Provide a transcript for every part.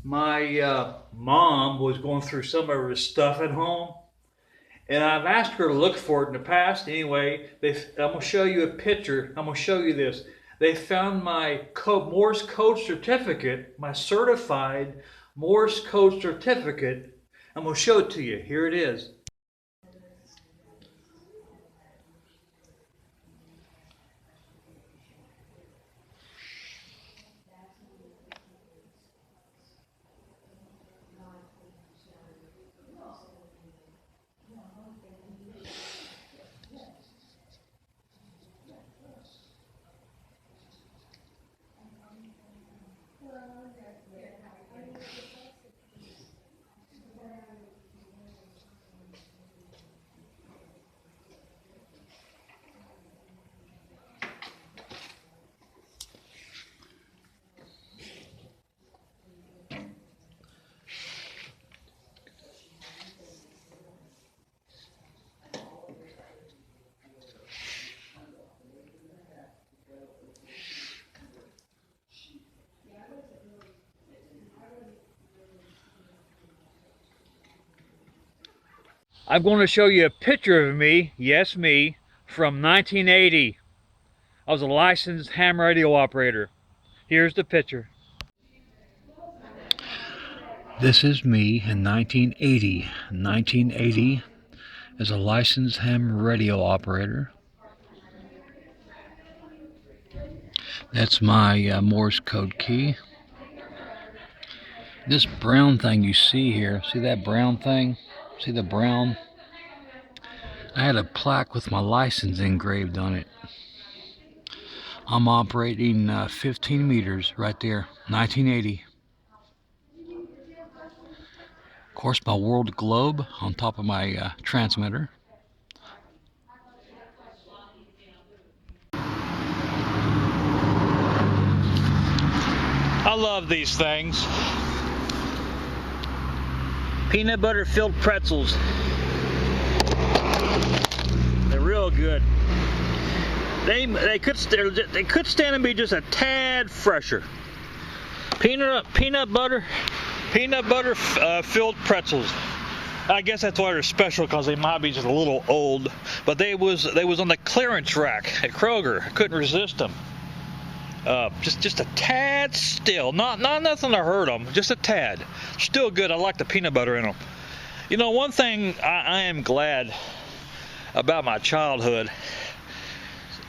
My mom was going through some of her stuff at home, and I've asked her to look for it in the past. Anyway, I'm going to show you a picture. I'm going to show you this. They found my Morse code certificate, my certified Morse code certificate. I'm going to show it to you. Here it is. I'm going to show you a picture of me, yes me, from 1980. I was a licensed ham radio operator. Here's the picture. This is me in 1980. 1980 as a licensed ham radio operator. That's my Morse code key. This brown thing you see here, see that brown thing? See the brown? I had a plaque with my license engraved on it. I'm operating 15 meters right there, 1980. Of course, my world globe on top of my transmitter. I love these things. Peanut butter filled pretzels. They're real good. They could stand to be just a tad fresher. Peanut butter filled pretzels. I guess that's why they're special, because they might be just a little old. But they was on the clearance rack at Kroger. I couldn't resist them. Just a tad still, not nothing to hurt them, just a tad. Still good. I like the peanut butter in them. You know, one thing I am glad about my childhood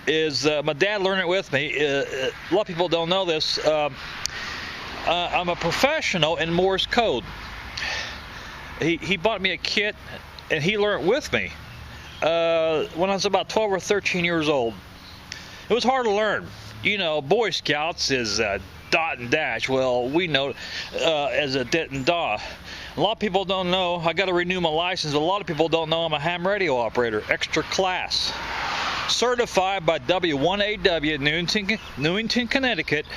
is my dad learned it with me. A lot of people don't know this. I'm a professional in Morse code. He bought me a kit, and he learned with me when I was about 12 or 13 years old. It was hard to learn. You know, Boy Scouts is dot and dash. Well, we know as a dit and daw. A lot of people don't know. I got to renew my license, but a lot of people don't know I'm a ham radio operator, extra class. Certified by W1AW in Newington, Connecticut.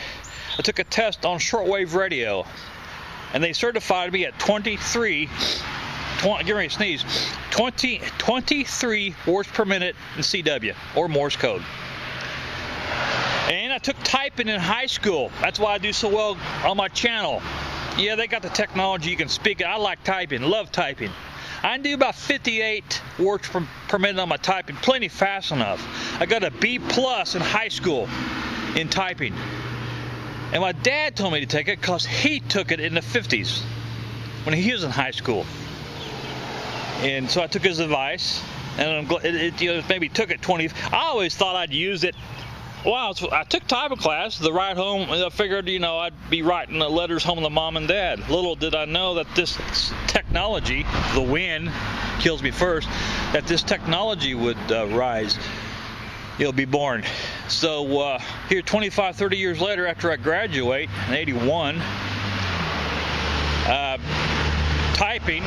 I took a test on shortwave radio, and they certified me at 23 words per minute in CW, or Morse code. And I took typing in high school. That's why I do so well on my channel. Yeah, they got the technology, you can speak it. I like typing, love typing. I can do about 58 words per minute on my typing, plenty fast enough. I got a B+ in high school in typing. And my dad told me to take it because he took it in the 50s when he was in high school. And so I took his advice, and I'm glad it maybe took it 20. I always thought I'd use it. Well, I took typing class, the ride home, and I figured, I'd be writing letters home to mom and dad. Little did I know that this technology, the wind kills me first, that this technology would rise. You'll be born. So here 25, 30 years later, after I graduate in 81, typing,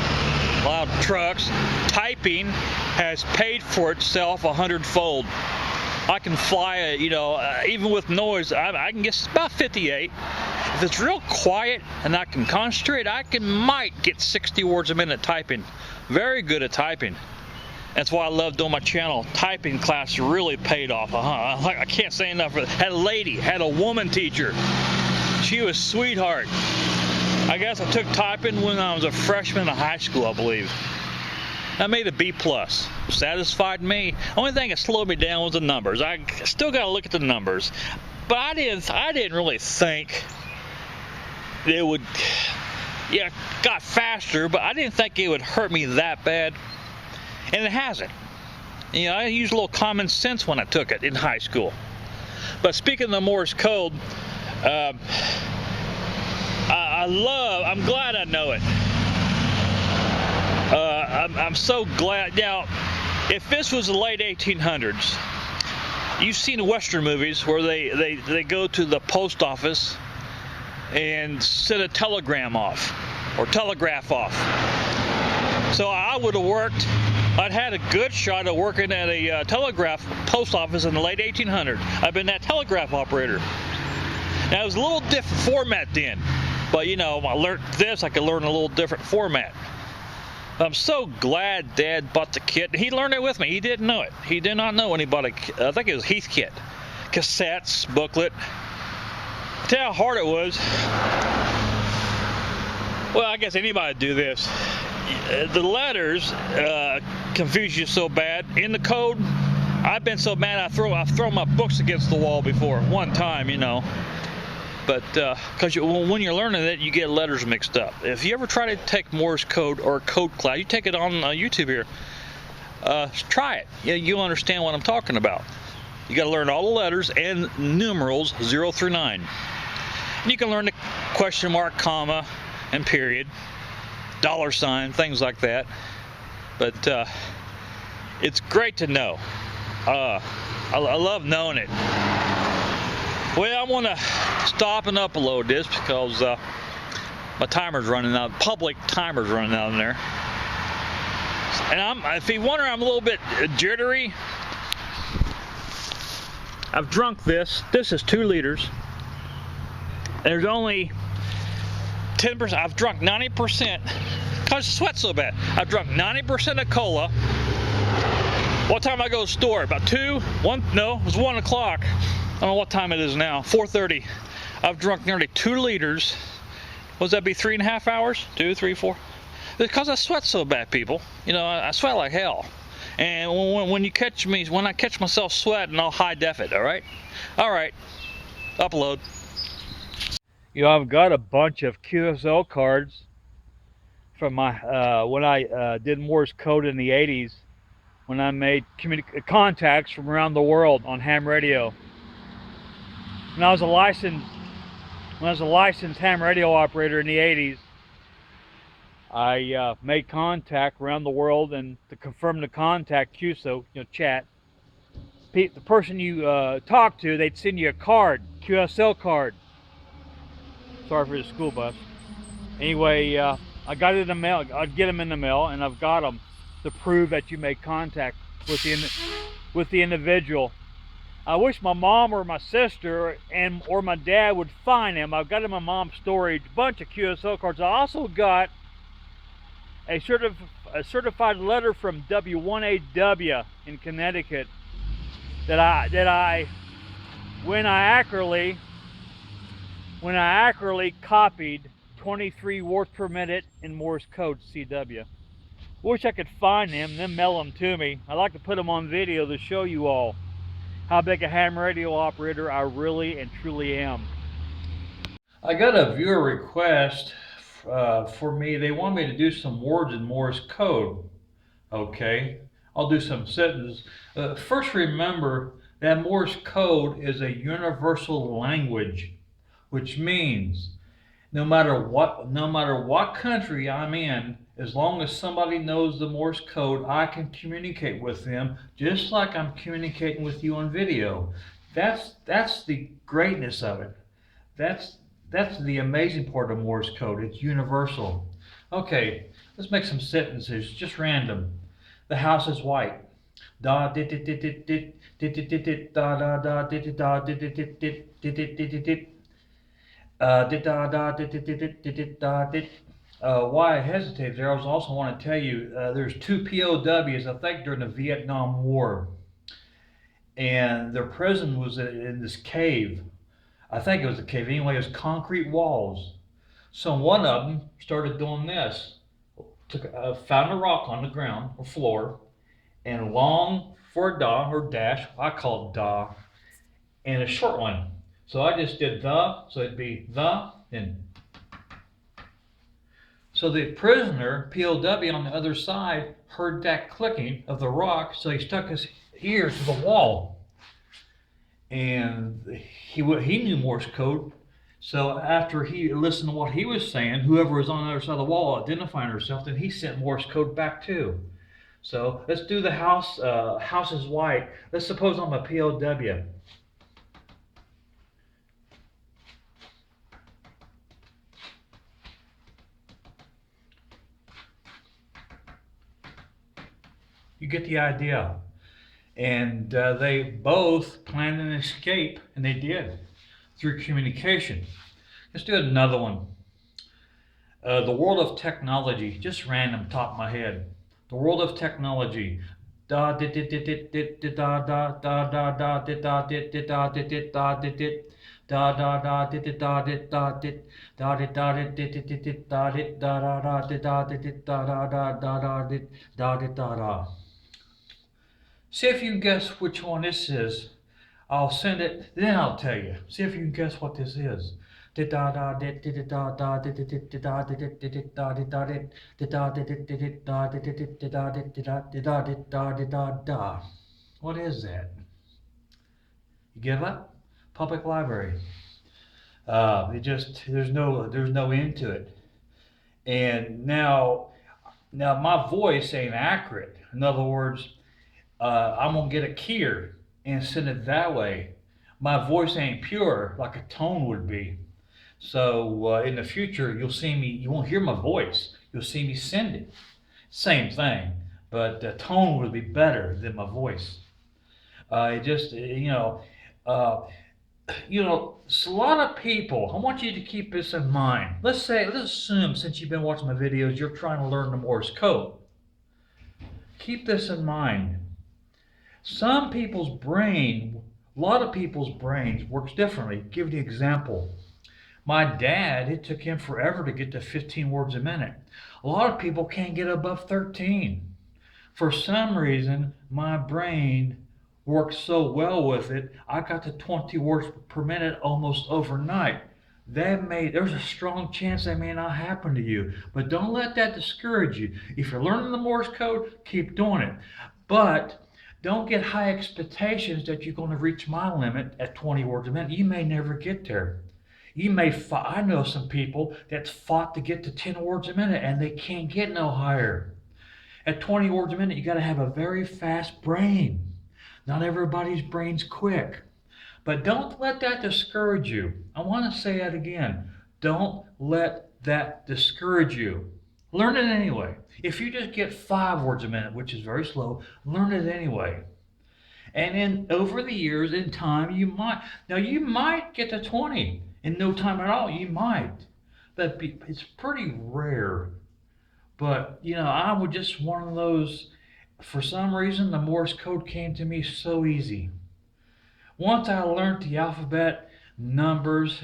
loud trucks, typing has paid for itself 100-fold. I can fly, even with noise, I can get about 58. If it's real quiet and I can concentrate, might get 60 words a minute typing. Very good at typing. That's why I love doing my channel. Typing class really paid off. I can't say enough for that. Had a woman teacher. She was a sweetheart. I guess I took typing when I was a freshman in high school, I believe. I made a B+. Satisfied me. Only thing that slowed me down was the numbers. I still got to look at the numbers, but I didn't really think it would. Yeah, it got faster, but I didn't think it would hurt me that bad, and it hasn't. You know, I used a little common sense when I took it in high school. But speaking of the Morse code, I'm glad I know it. I'm so glad. Now, if this was the late 1800s, you've seen Western movies where they go to the post office and send a telegram off or telegraph off. So I would have worked. I'd had a good shot at working at a telegraph post office in the late 1800s. I've been that telegraph operator. Now, it was a little different format then, but you know, I learned this. I could learn a little different format. I'm so glad Dad bought the kit. He learned it with me. He didn't know it. He did not know when he bought I think it was Heath kit. Cassettes, booklet. Tell you how hard it was. Well, I guess anybody would do this. The letters confuse you so bad. In the code, I've been so mad I've thrown my books against the wall before. One time, you know. But because when you're learning it, you get letters mixed up. If you ever try to take Morse code or code class, you take it on YouTube here. Try it. You'll understand what I'm talking about. You got to learn all the letters and numerals 0 through 9. And you can learn the question mark, comma, and period, $, things like that. But it's great to know. I love knowing it. Well, I want to stop and upload this because my timer's running out. Public timer's running out in there. And if you wonder, I'm a little bit jittery. I've drunk this. This is 2 liters. There's only 10%. I've drunk 90% because I sweat so bad. I've drunk 90% of cola. What time I go to the store? About 2? 1? No, it was 1 o'clock. I don't know what time it is now. 4:30. I've drunk nearly 2 liters. What does that be? 3.5 hours? 2, 3, 4? Because I sweat so bad, people. You know, I sweat like hell. And when you catch me, when I catch myself sweating, I'll high def it. All right. All right. Upload. You know, I've got a bunch of QSL cards from my when I did Morse code in the 80s, when I made contacts from around the world on ham radio. When I was a licensed ham radio operator in the 80s, I made contact around the world, and to confirm the contact, QSO, you know, chat. The person you talk to, they'd send you a card, QSL card. Sorry for the school bus. Anyway, I got it in the mail. I'd get them in the mail, and I've got them to prove that you made contact with the individual. I wish my mom or my sister or my dad would find them. I've got in my mom's storage a bunch of QSL cards. I also got a certified letter from W1AW in Connecticut that I when I accurately copied 23 words per minute in Morse code CW. Wish I could find them and then mail them to me. I'd like to put them on video to show you all how big a ham radio operator I really and truly am. I got a viewer request for me. They want me to do some words in Morse code. Okay, I'll do some sentences. First, remember that Morse code is a universal language, which means no matter what country I'm in, as long as somebody knows the Morse code, I can communicate with them just like I'm communicating with you on video. That's the greatness of it. That's the amazing part of Morse code. It's universal. Okay, let's make some sentences, just random. The house is white. Da dit dit dit dit dit dit dit dit dit da da da dit dit da dit dit dit dit dit dit dit dit dit da da dit dit dit dit dit da dit. Why I hesitated there, I also want to tell you there's 2 POWs, I think, during the Vietnam War, and their prison was in this cave. I think it was a cave. Anyway, it was concrete walls. So one of them started doing this. Found a rock on the ground or floor and long for a da or dash. I call it da, and a short one. So I just did the, so it'd be the, and so the prisoner, POW on the other side, heard that clicking of the rock, so he stuck his ear to the wall. And he knew Morse code. So after he listened to what he was saying, whoever was on the other side of the wall identifying herself, then he sent Morse code back too. So let's do the house. House is white. Let's suppose I'm a POW. You get the idea. And they both planned an escape, and they did through communication. Let's do another one. The world of technology, just random, top of my head. The world of technology. Da dit dit dit dit dit dit da da da da da dit da dit dit da dit dit da dit dit da da da dit dit da dit da dit da dit da dit dit dit dit dit da dit da da da dit da dit dit da da da da da dit da dit da da. See if you can guess which one this is. I'll send it, then I'll tell you. See if you can guess what this is. What is that? You give up? Public library. There's no end to it. And now my voice ain't accurate. In other words, I'm gonna get a keyer and send it that way. My voice ain't pure like a tone would be. So in the future, you'll see me. You won't hear my voice. You'll see me send it. Same thing, but the tone will be better than my voice. It just uh, a lot of people. I want you to keep this in mind. Let's assume since you've been watching my videos, you're trying to learn the Morse code. Keep this in mind. Some people's brain, a lot of people's brains works differently. Give you an example. My dad, it took him forever to get to 15 words a minute. A lot of people can't get above 13. For some reason, my brain works so well with it, I got to 20 words per minute almost overnight. There's a strong chance that may not happen to you, but don't let that discourage you. If you're learning the Morse code, keep doing it. But don't get high expectations that you're going to reach my limit at 20 words a minute. You may never get there. I know some people that fought to get to 10 words a minute and they can't get no higher. At 20 words a minute, you got to have a very fast brain. Not everybody's brain's quick. But don't let that discourage you. I want to say that again. Don't let that discourage you. Learn it anyway. If you just get 5 words a minute, which is very slow, learn it anyway. And then over the years, in time, you might get to 20 in no time at all. You might, but it's pretty rare. But I was just one of those. For some reason, the Morse code came to me so easy. Once I learned the alphabet, numbers,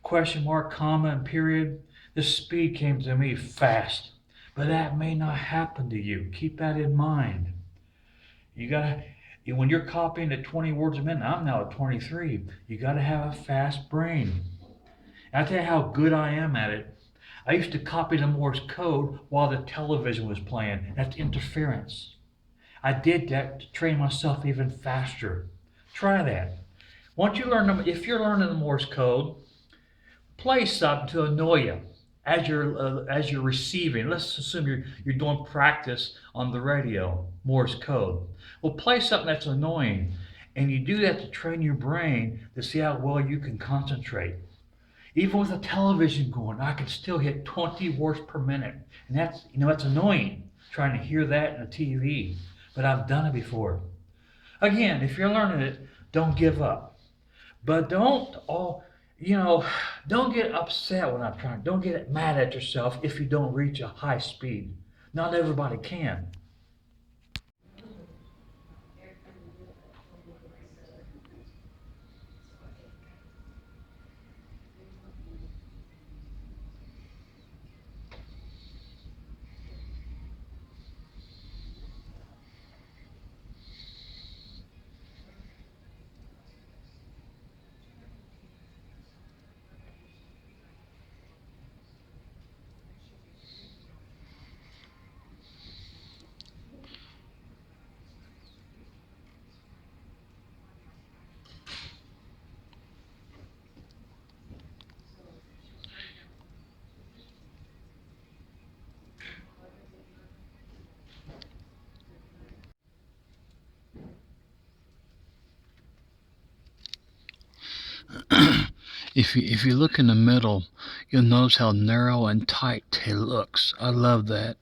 question mark, comma, and period, the speed came to me fast. But that may not happen to you. Keep that in mind. You gotta, when you're copying at 20 words a minute, I'm now at 23. You gotta have a fast brain. And I tell you how good I am at it. I used to copy the Morse code while the television was playing. That's interference. I did that to train myself even faster. Try that. If you're learning the Morse code, play something to annoy you as you're receiving. Let's assume you're doing practice on the radio, Morse code. Well, play something that's annoying, and you do that to train your brain to see how well you can concentrate. Even with a television going, I can still hit 20 words per minute, and that's annoying trying to hear that in a TV. But I've done it before. Again, if you're learning it, don't give up. But don't get upset when I'm trying. Don't get mad at yourself if you don't reach a high speed. Not everybody can. If you look in the middle, you'll notice how narrow and tight it looks. I love that.